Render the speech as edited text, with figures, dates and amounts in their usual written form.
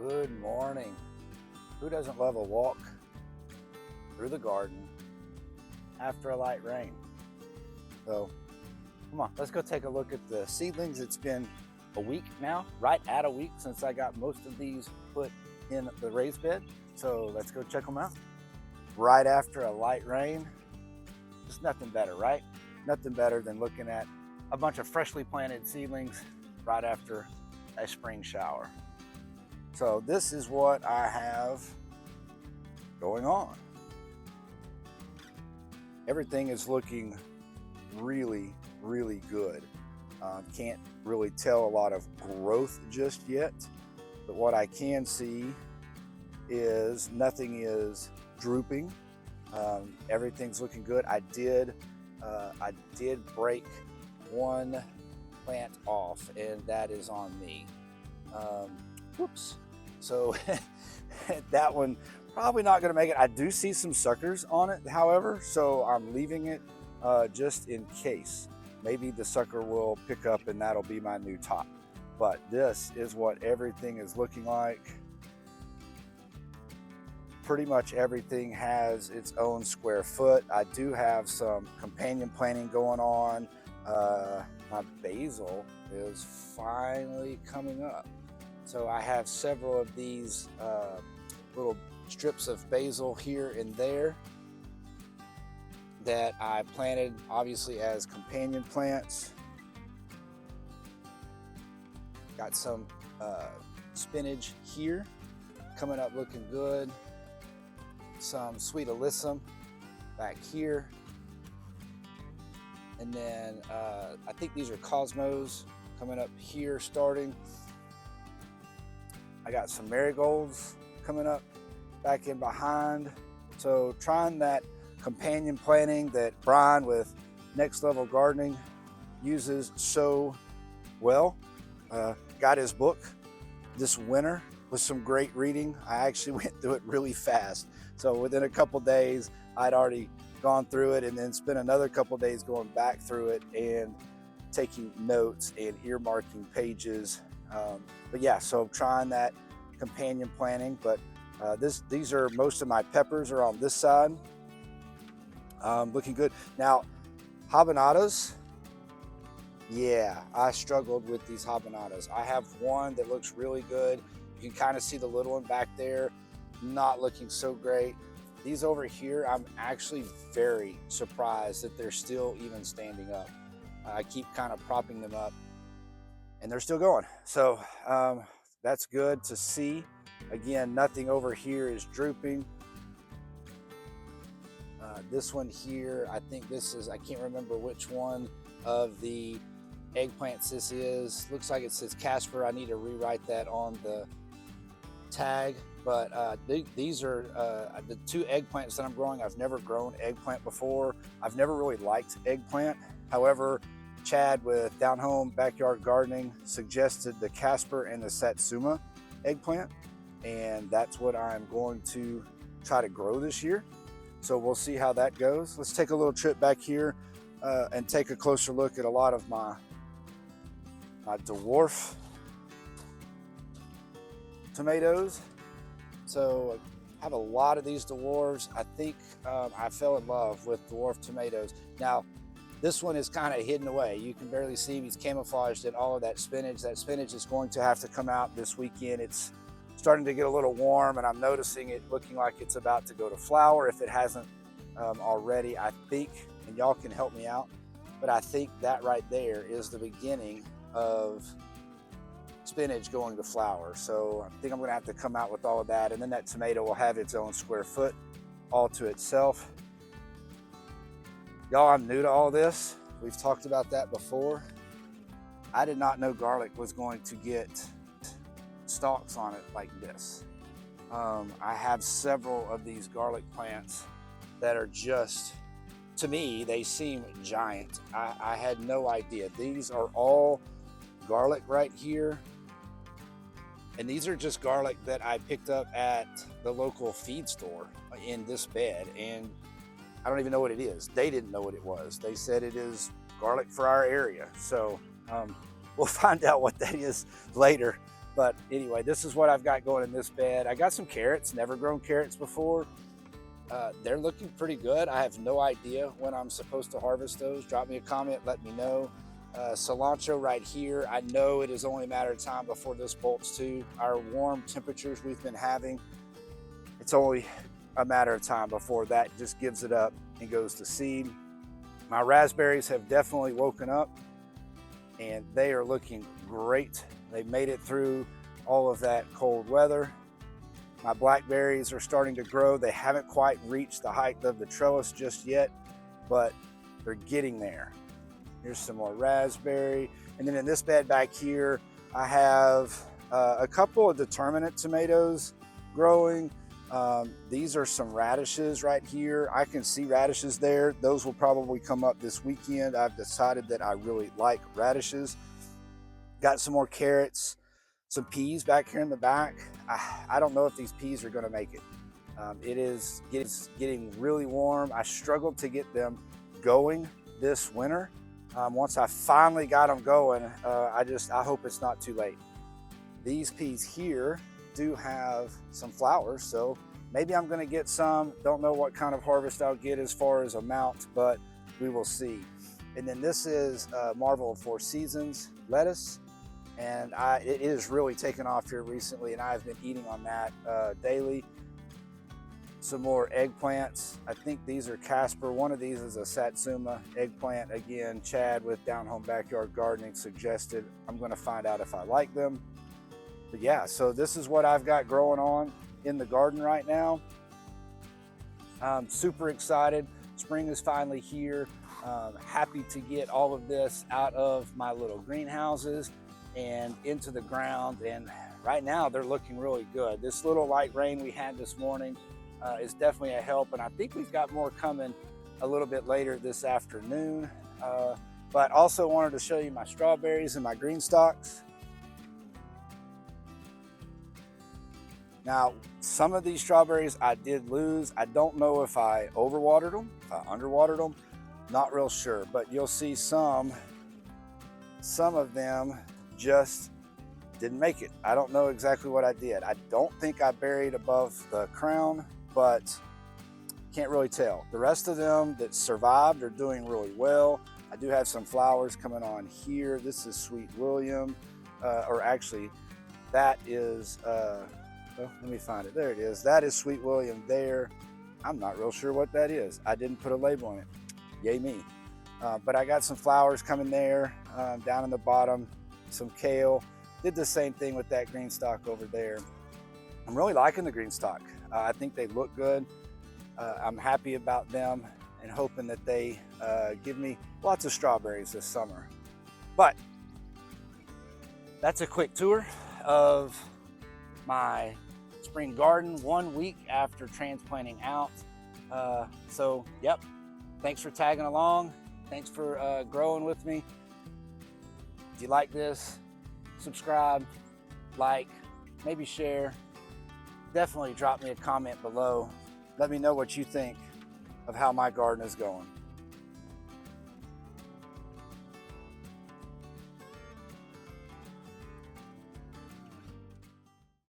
Good morning. Who doesn't love a walk through the garden after a light rain? So come on, let's go take a look at the seedlings. It's been a week now, right at a week since I got most of these put in the raised bed. So let's go check them out. Right after a light rain, just nothing better, right? Nothing better than looking at a bunch of freshly planted seedlings right after a spring shower. So this is what I have going on. Everything is looking really, really good. Can't really tell a lot of growth just yet, but what I can see is nothing is drooping. Everything's looking good. I did break one plant off, and that is on me. Whoops. So that one probably not going to make it. I do see some suckers on it, however, so I'm leaving it just in case. Maybe the sucker will pick up and that'll be my new top. But this is what everything is looking like. Pretty much everything has its own square foot. I do have some companion planting going on. My basil is finally coming up. So I have several of these little strips of basil here and there that I planted obviously as companion plants. Got some spinach here coming up looking good. Some sweet alyssum back here. And then I think these are cosmos coming up here starting. I got some marigolds coming up back in behind. So trying that companion planting that Brian with Next Level Gardening uses so well. Got his book this winter with some great reading. I actually went through it really fast. So within a couple days, I'd already gone through it and then spent another couple days going back through it and taking notes and earmarking pages. But yeah, so trying that companion planting, but these are most of my peppers are on this side. Looking good. Now, habaneros, yeah, I struggled with these habaneros. I have one that looks really good. You can kind of see the little one back there, not looking so great. These over here, I'm actually very surprised that they're still even standing up. I keep kind of propping them up and they're still going. So that's good to see. Again, nothing over here is drooping. This one here, I think this is, I can't remember which one of the eggplants this is. Looks like it says Casper. I need to rewrite that on the tag. But these are the two eggplants that I'm growing. I've never grown eggplant before. I've never really liked eggplant. However, Chad with Down Home Backyard Gardening suggested the Casper and the Satsuma eggplant, and that's what I'm going to try to grow this year. So we'll see how that goes. Let's take a little trip back here and take a closer look at a lot of my dwarf tomatoes. So I have a lot of these dwarves. I think I fell in love with dwarf tomatoes. Now, this one is kind of hidden away. You can barely see him. He's camouflaged in all of that spinach. That spinach is going to have to come out this weekend. It's starting to get a little warm and I'm noticing it looking like it's about to go to flower if it hasn't already. I think, and y'all can help me out, but I think that right there is the beginning of spinach going to flower. So I think I'm gonna have to come out with all of that, and then that tomato will have its own square foot all to itself. Y'all, I'm new to all this. We've talked about that before. I did not know garlic was going to get stalks on it like this. I have several of these garlic plants that are just, to me, they seem giant. I had no idea. These are all garlic right here. And these are just garlic that I picked up at the local feed store in this bed. And I don't even know what it is. They didn't know what it was. They said it is garlic for our area. So we'll find out what that is later. But anyway, this is what I've got going in this bed. I got some carrots, never grown carrots before. They're looking pretty good. I have no idea when I'm supposed to harvest those. Drop me a comment, let me know. Cilantro right here. I know it is only a matter of time before this bolts too. Our warm temperatures we've been having, it's only a matter of time before that just gives it up and goes to seed. My raspberries have definitely woken up and they are looking great. They made it through all of that cold weather. My blackberries are starting to grow. They haven't quite reached the height of the trellis just yet, but they're getting there. Here's some more raspberry. And then in this bed back here, I have a couple of determinate tomatoes growing. These are some radishes right here. I can see radishes there. Those will probably come up this weekend. I've decided that I really like radishes. Got some more carrots, some peas back here in the back. I don't know if these peas are going to make it. It is getting really warm. I struggled to get them going this winter. Once I finally got them going, I hope it's not too late. These peas here do have some flowers, so maybe I'm going to get some. Don't know what kind of harvest I'll get as far as amount, but we will see. And then this is Marvel of Four Seasons lettuce, and it is really taken off here recently, and I've been eating on that daily. Some more eggplants. I think these are Casper. One of these is a Satsuma eggplant. Again, Chad with Down Home Backyard Gardening suggested. I'm going to find out if I like them. But yeah, so this is what I've got growing on in the garden right now. I'm super excited. Spring is finally here. Happy to get all of this out of my little greenhouses and into the ground. And right now they're looking really good. This little light rain we had this morning is definitely a help, and I think we've got more coming a little bit later this afternoon. But also wanted to show you my strawberries and my GreenStalks. Now, some of these strawberries I did lose. I don't know if I overwatered them, if I underwatered them, not real sure, but you'll see some of them just didn't make it. I don't know exactly what I did. I don't think I buried above the crown, but can't really tell. The rest of them that survived are doing really well. I do have some flowers coming on here. This is Sweet William, or actually that is, well, let me find it. There it is. That is Sweet William there. I'm not real sure what that is. I didn't put a label on it. Yay me. But I got some flowers coming there, down in the bottom, some kale. Did the same thing with that GreenStalk over there. I'm really liking the GreenStalk. I think they look good. I'm happy about them and hoping that they give me lots of strawberries this summer. But that's a quick tour of my spring garden 1 week after transplanting out. So, yep, thanks for tagging along. Thanks for growing with me. If you like this, subscribe, like, maybe share. Definitely drop me a comment below. Let me know what you think of how my garden is going.